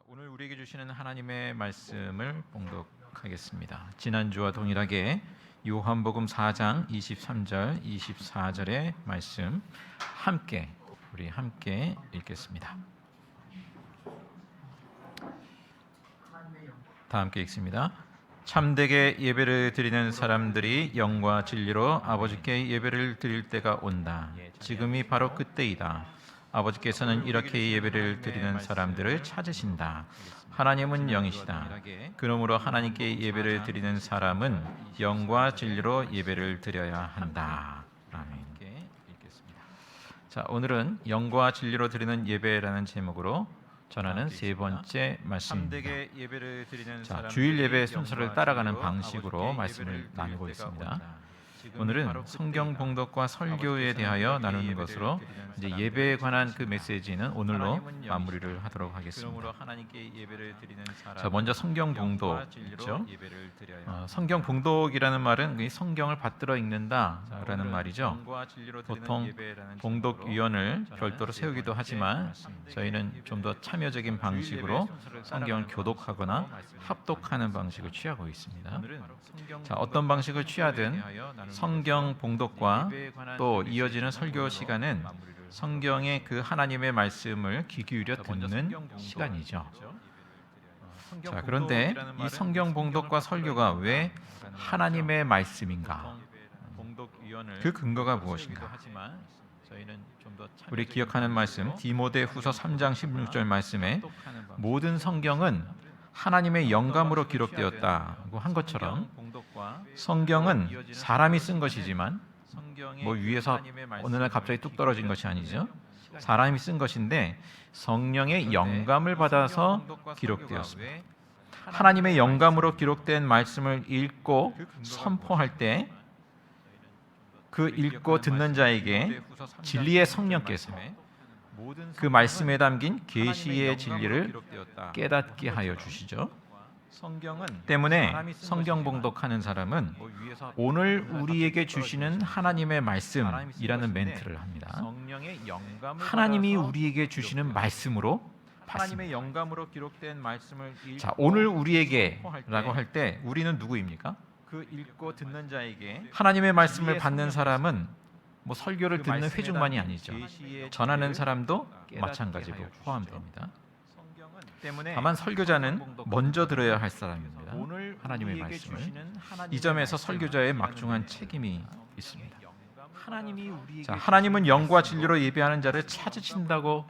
오늘 우리에게 주시는 하나님의 말씀을 봉독하겠습니다. 지난주와 동일하게 요한복음 4장 23절 24절의 말씀 우리 함께 읽겠습니다. 다 함께 읽습니다. 참되게 예배를 드리는 사람들이 영과 진리로 아버지께 예배를 드릴 때가 온다. 지금이 바로 그때이다. 아버지께서는 이렇게 예배를 드리는 사람들을 찾으신다. 하나님은 영이시다. 그러므로 하나님께 예배를 드리는 사람은 영과 진리로 예배를 드려야 한다. 아멘. 자, 오늘은 영과 진리로 드리는 예배라는 제목으로 전하는 세 번째 말씀입니다. 자, 주일 예배 순서를 따라가는 방식으로 말씀을 나누고 있습니다. 오늘은 성경 봉독과 설교에 대하여 나누는 것으로 이제 예배에 관한 그 메시지는 오늘로 마무리를 하도록 하겠습니다. 자, 먼저 성경 봉독이죠. 성경 봉독이라는 말은 성경을 받들어 읽는다라는 말이죠. 보통 봉독위원을 별도로 세우기도 하지만 저희는 좀 더 참여적인 방식으로 성경을 교독하거나 합독하는 방식을 취하고 있습니다. 자, 어떤 방식을 취하든 성경 봉독과 또 이어지는 설교 시간은 성경의 그 하나님의 말씀을 귀 기울여 듣는 시간이죠. 자, 그런데 이 성경 봉독과 설교가 왜 하나님의 말씀인가? 그 근거가 무엇인가? 우리 기억하는 말씀 디모데후서 3장 16절 말씀에 모든 성경은 하나님의 영감으로 기록되었다고 한 것처럼 성경은 사람이 쓴 것이지만 뭐 위에서 어느 날 갑자기 뚝 떨어진 것이 아니죠. 사람이 쓴 것인데 성령의 영감을 받아서 기록되었습니다. 하나님의 영감으로 기록된 말씀을 읽고 선포할 때 그 읽고 듣는 자에게 진리의 성령께서 그 말씀에 담긴 계시의 진리를 깨닫게 하여 주시죠. 때문에 성경 봉독하는 사람은 오늘 우리에게 주시는 하나님의 말씀이라는 멘트를 합니다. 하나님이 우리에게 주시는 말씀으로 받습니다. 자, 오늘 우리에게라고 할 때 우리는 누구입니까? 그 읽고 듣는 자에게 하나님의 말씀을 받는 사람은 뭐 설교를 듣는 회중만이 아니죠. 전하는 사람도 마찬가지로 포함됩니다. 다만 설교자는 먼저 들어야 할 사람입니다. 하나님의 말씀을. 이 점에서 설교자의 막중한 책임이 있습니다. 자, 하나님은 영과 진리로 예배하는 자를 찾으신다고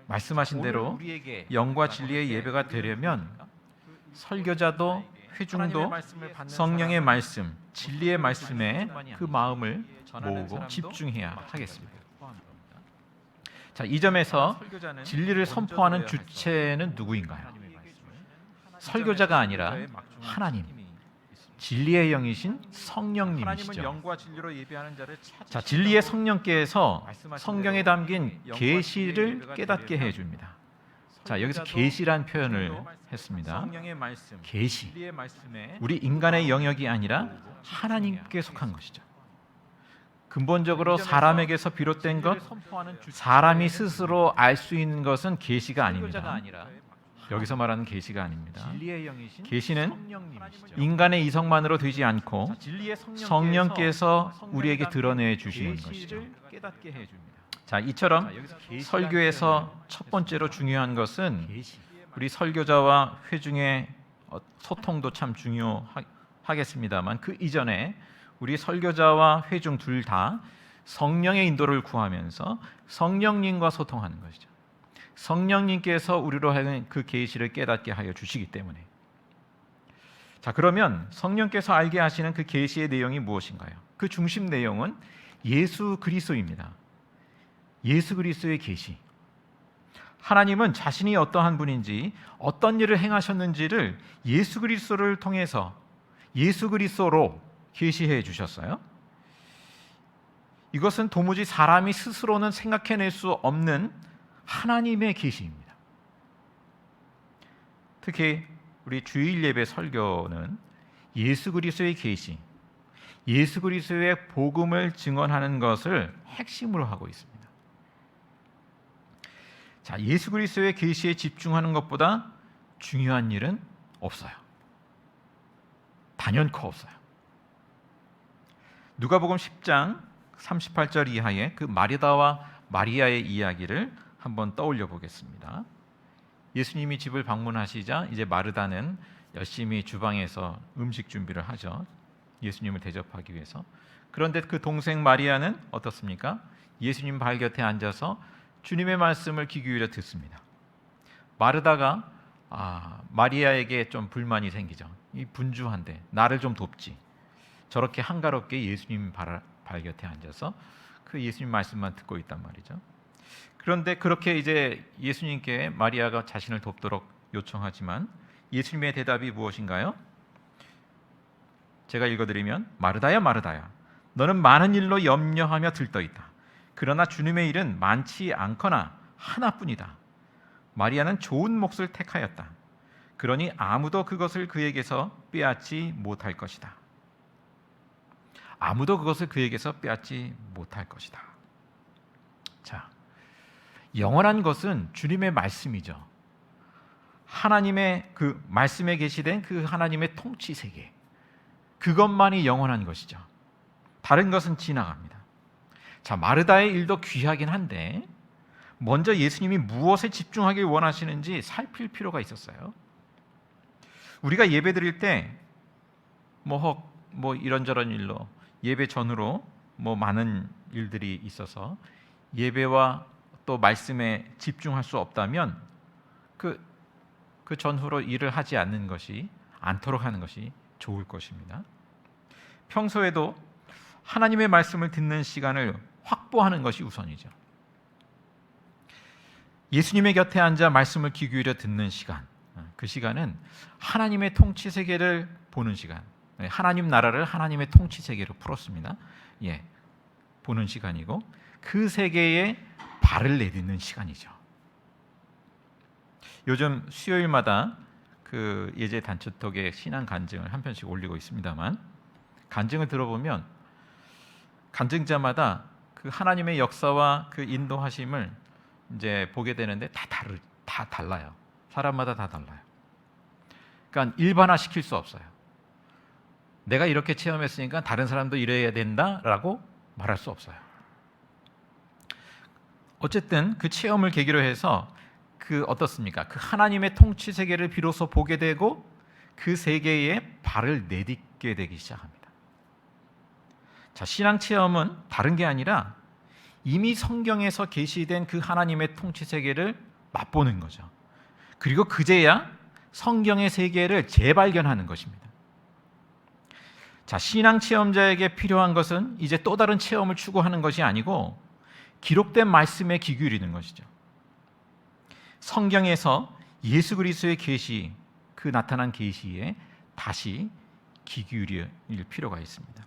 말씀하신 대로 영과 진리의 예배가 되려면 설교자도 회중도 성령의 말씀, 진리의 말씀에 그 마음을 모으고 집중해야 하겠습니다. 자, 이 점에서 진리를 선포하는 주체는 누구인가요? 설교자가 아니라 하나님, 진리의 영이신 성령님이시죠. 자, 진리의 성령께서 성경에 담긴 계시를 깨닫게 해줍니다. 자, 여기서 계시란 표현을 했습니다. 계시, 우리 인간의 영역이 아니라 하나님께 속한 것이죠. 근본적으로 사람에게서 비롯된 것, 사람이 스스로 알 수 있는 것은 계시가 아닙니다. 여기서 말하는 계시가 아닙니다. 계시는 인간의 이성만으로 되지 않고 성령께서 우리에게 드러내 주시는 것이죠. 자, 이처럼 설교에서 첫 번째로 중요한 것은 우리 설교자와 회중의 소통도 참 중요하겠습니다만 그 이전에 우리 설교자와 회중 둘 다 성령의 인도를 구하면서 성령님과 소통하는 것이죠. 성령님께서 우리로 하여금 그 계시를 깨닫게 하여 주시기 때문에. 자, 그러면 성령께서 알게 하시는 그 계시의 내용이 무엇인가요? 그 중심 내용은 예수 그리스도입니다. 예수 그리스도의 계시. 하나님은 자신이 어떠한 분인지 어떤 일을 행하셨는지를 예수 그리스도를 통해서 예수 그리스도로 계시해 주셨어요. 이것은 도무지 사람이 스스로는 생각해낼 수 없는 하나님의 계시입니다. 특히 우리 주일 예배 설교는 예수 그리스도의 계시, 예수 그리스도의 복음을 증언하는 것을 핵심으로 하고 있습니다. 자, 예수 그리스도의 계시에 집중하는 것보다 중요한 일은 없어요. 단연코 없어요. 누가복음 10장 38절 이하의 그 마르다와 마리아의 이야기를 한번 떠올려 보겠습니다. 예수님이 집을 방문하시자 이제 마르다는 열심히 주방에서 음식 준비를 하죠. 예수님을 대접하기 위해서. 그런데 그 동생 마리아는 어떻습니까? 예수님 발 곁에 앉아서 주님의 말씀을 귀 기울여 듣습니다. 마르다가 마리아에게 좀 불만이 생기죠. 이 분주한데 나를 좀 돕지. 저렇게 한가롭게 예수님 발 곁에 앉아서 그 예수님 말씀만 듣고 있단 말이죠. 그런데 그렇게 이제 예수님께 마리아가 자신을 돕도록 요청하지만 예수님의 대답이 무엇인가요? 제가 읽어드리면 마르다야 마르다야 너는 많은 일로 염려하며 들떠있다. 그러나 주님의 일은 많지 않거나 하나뿐이다. 마리아는 좋은 몫을 택하였다. 그러니 아무도 그것을 그에게서 빼앗지 못할 것이다. 아무도 그것을 그에게서 빼앗지 못할 것이다. 자, 영원한 것은 주님의 말씀이죠. 하나님의 그 말씀에 계시된 그 하나님의 통치 세계, 그것만이 영원한 것이죠. 다른 것은 지나갑니다. 자, 마르다의 일도 귀하긴 한데 먼저 예수님이 무엇에 집중하길 원하시는지 살필 필요가 있었어요. 우리가 예배 드릴 때 뭐 이런저런 일로 예배 전후로 많은 일들이 있어서 예배와 또 말씀에 집중할 수 없다면 그 전후로 일을 하지 않도록 하는 것이 좋을 것입니다. 평소에도 하나님의 말씀을 듣는 시간을 확보하는 것이 우선이죠. 예수님의 곁에 앉아 말씀을 귀 기울여 듣는 시간, 그 시간은 하나님의 통치 세계를 보는 시간, 하나님 나라를 하나님의 통치 세계로 풀었습니다. 보는 시간이고 그 세계에 발을 내딛는 시간이죠. 요즘 수요일마다 그 예제 단체톡에 신앙 간증을 한 편씩 올리고 있습니다만 간증을 들어보면 간증자마다 그 하나님의 역사와 그 인도하심을 이제 보게 되는데 다 달라요. 사람마다 다 달라요. 그러니까 일반화 시킬 수 없어요. 내가 이렇게 체험했으니까 다른 사람도 이래야 된다라고 말할 수 없어요. 어쨌든 그 체험을 계기로 해서 어떻습니까? 그 하나님의 통치 세계를 비로소 보게 되고 그 세계에 발을 내딛게 되기 시작합니다. 자, 신앙 체험은 다른 게 아니라 이미 성경에서 계시된 그 하나님의 통치 세계를 맛보는 거죠. 그리고 그제야 성경의 세계를 재발견하는 것입니다. 자, 신앙 체험자에게 필요한 것은 이제 또 다른 체험을 추구하는 것이 아니고 기록된 말씀에 귀 기울이는 것이죠. 성경에서 예수 그리스도의 계시, 그 나타난 계시에 다시 귀 기울일 필요가 있습니다.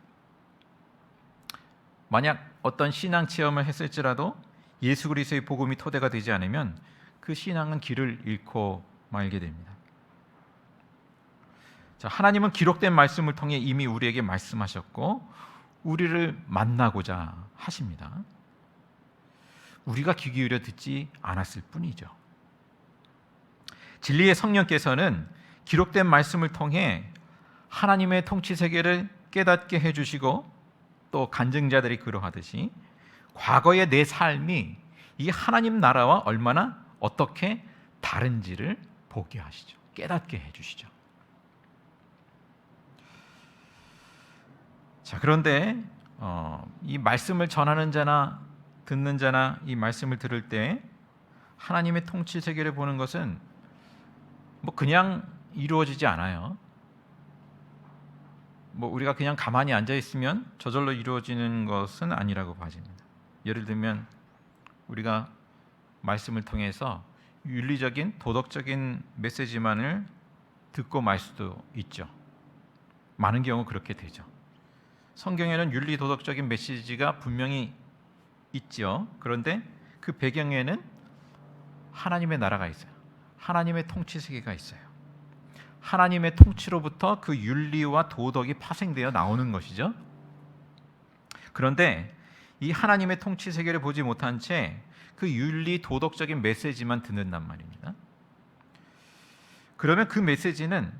만약 어떤 신앙 체험을 했을지라도 예수 그리스도의 복음이 토대가 되지 않으면 그 신앙은 길을 잃고 말게 됩니다. 자, 하나님은 기록된 말씀을 통해 이미 우리에게 말씀하셨고 우리를 만나고자 하십니다. 우리가 귀 기울여 듣지 않았을 뿐이죠. 진리의 성령께서는 기록된 말씀을 통해 하나님의 통치 세계를 깨닫게 해주시고 또 간증자들이 그러하듯이 과거의 내 삶이 이 하나님 나라와 얼마나 어떻게 다른지를 보게 하시죠. 깨닫게 해주시죠. 자, 그런데 이 말씀을 전하는 자나 듣는 자나 이 말씀을 들을 때 하나님의 통치 세계를 보는 것은 그냥 이루어지지 않아요. 우리가 그냥 가만히 앉아 있으면 저절로 이루어지는 것은 아니라고 봐집니다. 예를 들면 우리가 말씀을 통해서 윤리적인 도덕적인 메시지만을 듣고 말 수도 있죠. 많은 경우 그렇게 되죠. 성경에는 윤리 도덕적인 메시지가 분명히 있죠. 그런데 그 배경에는 하나님의 나라가 있어요. 하나님의 통치 세계가 있어요. 하나님의 통치로부터 그 윤리와 도덕이 파생되어 나오는 것이죠. 그런데 이 하나님의 통치 세계를 보지 못한 채 그 윤리 도덕적인 메시지만 듣는단 말입니다. 그러면 그 메시지는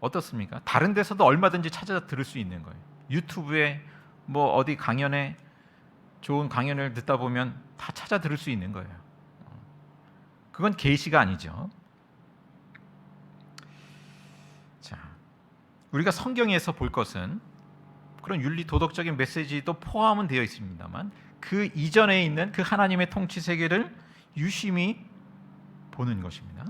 어떻습니까? 다른 데서도 얼마든지 찾아 들을 수 있는 거예요. 유튜브에 뭐 어디 강연에 좋은 강연을 듣다 보면 다 찾아 들을 수 있는 거예요. 그건 계시가 아니죠. 자, 우리가 성경에서 볼 것은 그런 윤리 도덕적인 메시지도 포함은 되어 있습니다만 그 이전에 있는 그 하나님의 통치 세계를 유심히 보는 것입니다.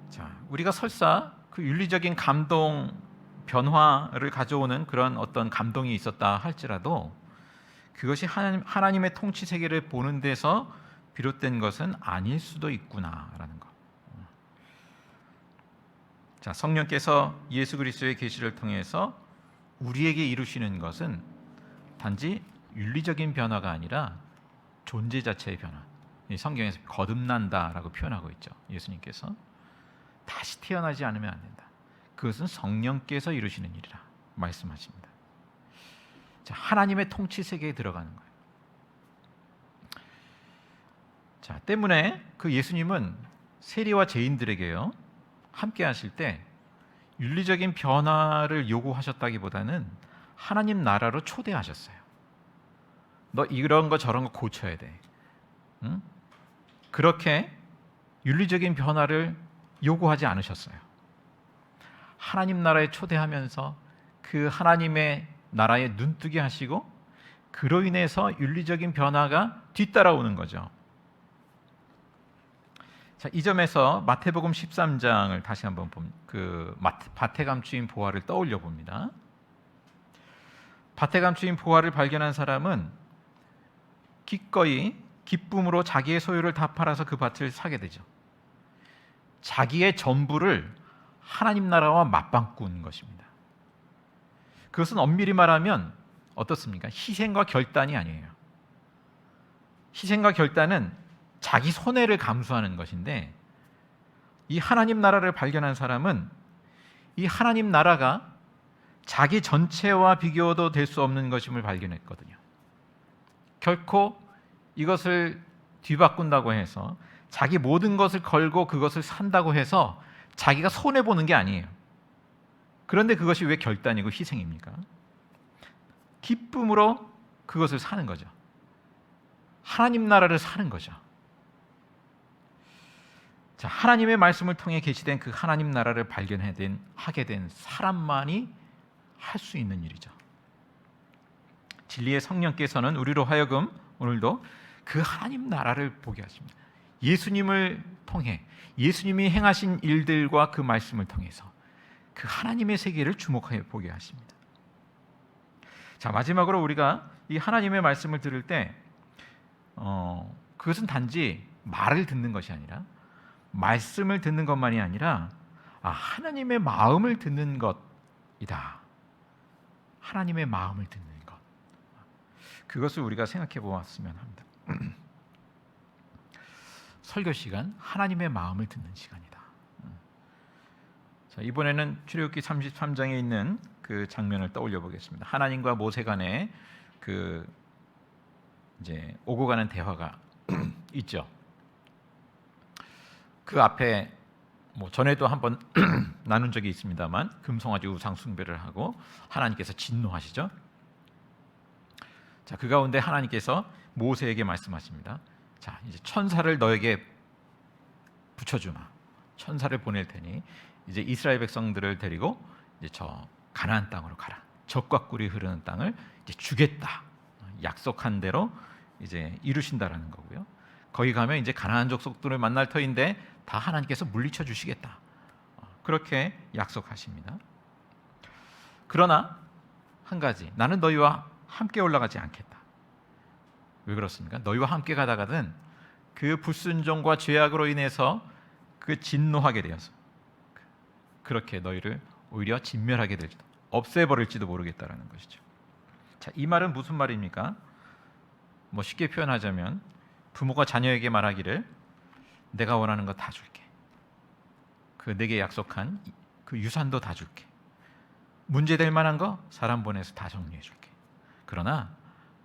자, 우리가 설사 그 윤리적인 감동 변화를 가져오는 그런 어떤 감동이 있었다 할지라도 그것이 하나님의 통치 세계를 보는 데서 비롯된 것은 아닐 수도 있구나라는 것. 자, 성령께서 예수 그리스도의 계시를 통해서 우리에게 이루시는 것은 단지 윤리적인 변화가 아니라 존재 자체의 변화. 성경에서 거듭난다라고 표현하고 있죠. 예수님께서 다시 태어나지 않으면 안 된다. 그것은 성령께서 이루시는 일이라 말씀하십니다. 자, 하나님의 통치 세계에 들어가는 거예요. 자, 때문에 그 예수님은 세리와 죄인들에게요 함께 하실 때 윤리적인 변화를 요구하셨다기보다는 하나님 나라로 초대하셨어요. 너 이런 거 저런 거 고쳐야 돼. 응? 그렇게 윤리적인 변화를 요구하지 않으셨어요. 하나님 나라에 초대하면서 그 하나님의 나라에 눈뜨게 하시고 그로 인해서 윤리적인 변화가 뒤따라오는 거죠. 자, 이 점에서 마태복음 13장을 다시 한번 그 밭에 감추인 보화를 떠올려 봅니다. 밭에 감추인 보화를 발견한 사람은 기꺼이 기쁨으로 자기의 소유를 다 팔아서 그 밭을 사게 되죠. 자기의 전부를 하나님 나라와 맞바꾸는 것입니다. 그것은 엄밀히 말하면 어떻습니까? 희생과 결단이 아니에요. 희생과 결단은 자기 손해를 감수하는 것인데 이 하나님 나라를 발견한 사람은 이 하나님 나라가 자기 전체와 비교도 될 수 없는 것임을 발견했거든요. 결코 이것을 뒤바꾼다고 해서 자기 모든 것을 걸고 그것을 산다고 해서 자기가 손해보는 게 아니에요. 그런데 그것이 왜 결단이고 희생입니까? 기쁨으로 그것을 사는 거죠. 하나님 나라를 사는 거죠. 자, 하나님의 말씀을 통해 계시된 그 하나님 나라를 하게 된 사람만이 할 수 있는 일이죠. 진리의 성령께서는 우리로 하여금 오늘도 그 하나님 나라를 보게 하십니다. 예수님을 통해 예수님이 행하신 일들과 그 말씀을 통해서 그 하나님의 세계를 주목해 보게 하십니다. 자, 마지막으로 우리가 이 하나님의 말씀을 들을 때 그것은 단지 말을 듣는 것이 아니라 말씀을 듣는 것만이 아니라 하나님의 마음을 듣는 것이다. 하나님의 마음을 듣는 것. 그것을 우리가 생각해 보았으면 합니다. 설교 시간, 하나님의 마음을 듣는 시간이다. 자, 이번에는 출애굽기 33장에 있는 그 장면을 떠올려 보겠습니다. 하나님과 모세 간에 그 이제 오고 가는 대화가 있죠. 그 앞에 뭐 전에도 한번 나눈 적이 있습니다만 금송아지 우상 숭배를 하고 하나님께서 진노하시죠. 자, 그 가운데 하나님께서 모세에게 말씀하십니다. 자, 이제 천사를 너에게 붙여주마. 천사를 보낼 테니 이제 이스라엘 백성들을 데리고 이제 저 가나안 땅으로 가라. 젖과 꿀이 흐르는 땅을 이제 주겠다. 약속한 대로 이제 이루신다라는 거고요. 거기 가면 이제 가나안 족속들을 만날 터인데 다 하나님께서 물리쳐 주시겠다. 그렇게 약속하십니다. 그러나 한 가지, 나는 너희와 함께 올라가지 않겠다. 왜 그렇습니까? 너희와 함께 가다가는 그 불순종과 죄악으로 인해서 그 진노하게 되어서 그렇게 너희를 오히려 진멸하게 될지도, 없애버릴지도 모르겠다라는 것이죠. 자, 이 말은 무슨 말입니까? 뭐 쉽게 표현하자면 부모가 자녀에게 말하기를 내가 원하는 거 다 줄게. 그 내게 약속한 그 유산도 다 줄게. 문제될 만한 거 사람 보내서 다 정리해 줄게. 그러나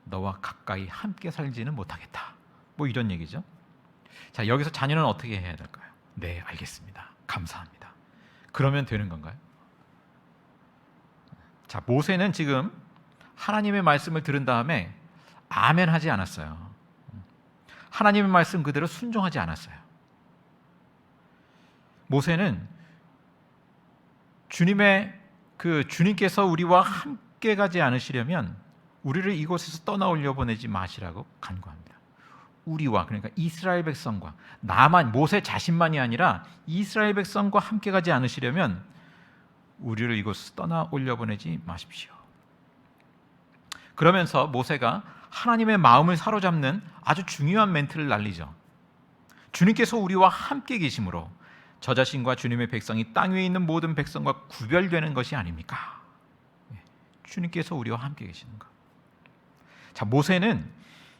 너와 가까이 함께 살지는 못하겠다. 뭐 이런 얘기죠. 자, 여기서 자녀는 어떻게 해야 될까요? 네, 알겠습니다. 감사합니다. 그러면 되는 건가요? 자, 모세는 지금 하나님의 말씀을 들은 다음에 아멘 하지 않았어요. 하나님의 말씀 그대로 순종하지 않았어요. 모세는 주님께서 우리와 함께 가지 않으시려면 우리를 이곳에서 떠나올려 보내지 마시라고 간구합니다. 우리와, 그러니까 이스라엘 백성과, 모세 자신만이 아니라 이스라엘 백성과 함께 가지 않으시려면 우리를 이곳에서 떠나올려 보내지 마십시오. 그러면서 모세가 하나님의 마음을 사로잡는 아주 중요한 멘트를 날리죠. 주님께서 우리와 함께 계심으로 저 자신과 주님의 백성이 땅 위에 있는 모든 백성과 구별되는 것이 아닙니까? 주님께서 우리와 함께 계시는 것. 자, 모세는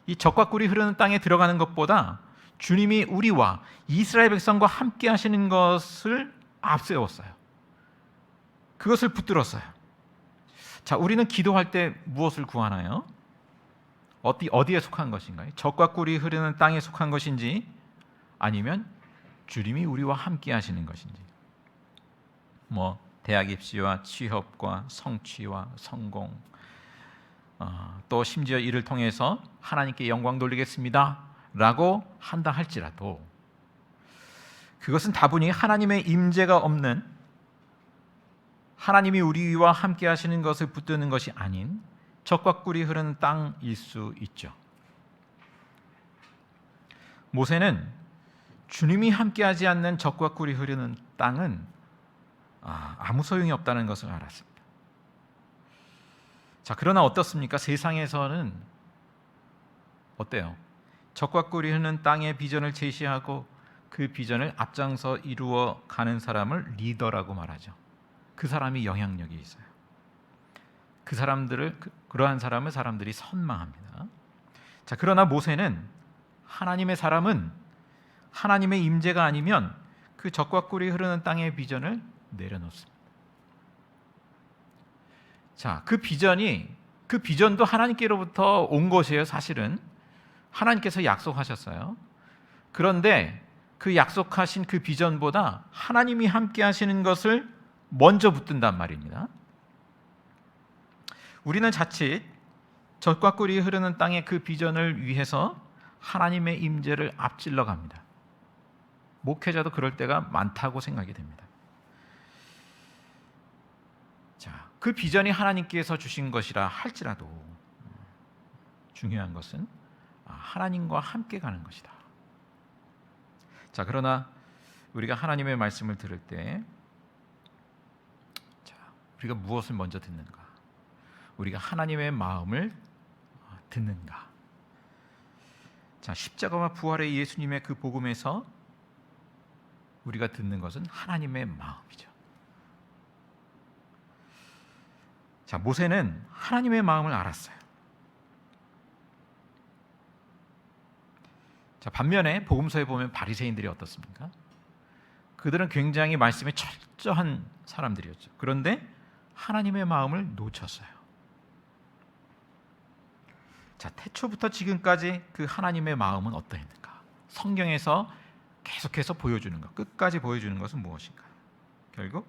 이 적과 꿀이 흐르는 땅에 들어가는 것보다 주님이 우리와 이스라엘 백성과 함께 하시는 것을 앞세웠어요. 그것을 붙들었어요. 자, 우리는 기도할 때 무엇을 구하나요? 어디에 속한 것인가요? 적과 꿀이 흐르는 땅에 속한 것인지, 아니면 주님이 우리와 함께 하시는 것인지. 대학 입시와 취업과 성취와 성공, 또 심지어 이를 통해서 하나님께 영광 돌리겠습니다 라고 한다 할지라도 그것은 다분히 하나님의 임재가 없는, 하나님이 우리와 함께 하시는 것을 붙드는 것이 아닌 적과 꿀이 흐르는 땅일 수 있죠. 모세는 주님이 함께하지 않는 적과 꿀이 흐르는 땅은 아무 소용이 없다는 것을 알았습니다. 자, 그러나 어떻습니까? 세상에서는 어때요? 적과 꿀이 흐르는 땅의 비전을 제시하고 그 비전을 앞장서 이루어 가는 사람을 리더라고 말하죠. 그 사람이 영향력이 있어요. 그러한 사람을 사람들이 선망합니다. 자, 그러나 모세는 하나님의 사람은 하나님의 임재가 아니면 그 적과 꿀이 흐르는 땅의 비전을 내려놓습니다. 자, 그 비전도 하나님께로부터 온 것이에요. 사실은 하나님께서 약속하셨어요. 그런데 그 약속하신 그 비전보다 하나님이 함께 하시는 것을 먼저 붙든단 말입니다. 우리는 자칫 적과 꿀이 흐르는 땅의 그 비전을 위해서 하나님의 임재를 앞질러 갑니다. 목회자도 그럴 때가 많다고 생각이 됩니다. 자, 그 비전이 하나님께서 주신 것이라 할지라도 중요한 것은 하나님과 함께 가는 것이다. 자, 그러나 우리가 하나님의 말씀을 들을 때 우리가 무엇을 먼저 듣는가? 우리가 하나님의 마음을 듣는가? 자, 십자가와 부활의 예수님의 그 복음에서 우리가 듣는 것은 하나님의 마음이죠. 자, 모세는 하나님의 마음을 알았어요. 자, 반면에 복음서에 보면 바리새인들이 어떻습니까? 그들은 굉장히 말씀에 철저한 사람들이었죠. 그런데 하나님의 마음을 놓쳤어요. 자, 태초부터 지금까지 그 하나님의 마음은 어떠했는가? 성경에서 계속해서 보여주는 것, 끝까지 보여주는 것은 무엇인가? 결국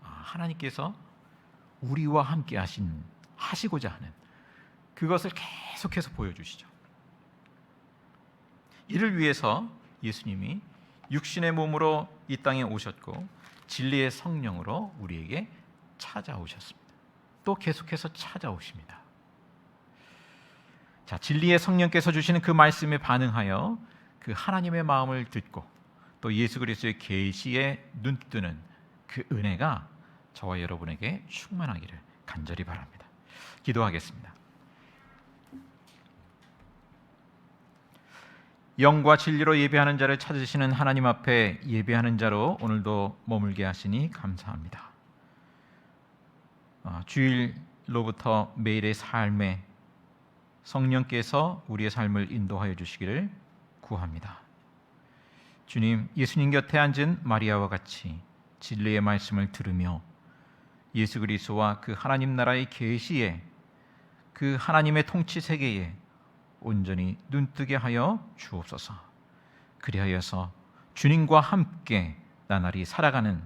하나님께서 우리와 함께 하시고자 하는 그것을 계속해서 보여주시죠. 이를 위해서 예수님이 육신의 몸으로 이 땅에 오셨고 진리의 성령으로 우리에게 찾아오셨습니다. 또 계속해서 찾아오십니다. 자, 진리의 성령께서 주시는 그 말씀에 반응하여 그 하나님의 마음을 듣고 또 예수 그리스도의 계시에 눈뜨는 그 은혜가 저와 여러분에게 충만하기를 간절히 바랍니다. 기도하겠습니다. 영과 진리로 예배하는 자를 찾으시는 하나님 앞에 예배하는 자로 오늘도 머물게 하시니 감사합니다. 주일로부터 매일의 삶에 성령께서 우리의 삶을 인도하여 주시기를 구합니다. 주님, 예수님 곁에 앉은 마리아와 같이 진리의 말씀을 들으며 예수 그리스도와 그 하나님 나라의 계시에 그 하나님의 통치 세계에 온전히 눈뜨게 하여 주옵소서. 그리하여서 주님과 함께 나날이 살아가는,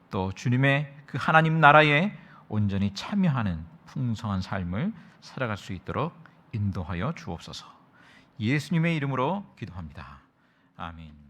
또 주님의 그 하나님 나라에 온전히 참여하는 풍성한 삶을 살아갈 수 있도록 인도하여 주옵소서. 예수님의 이름으로 기도합니다. 아멘.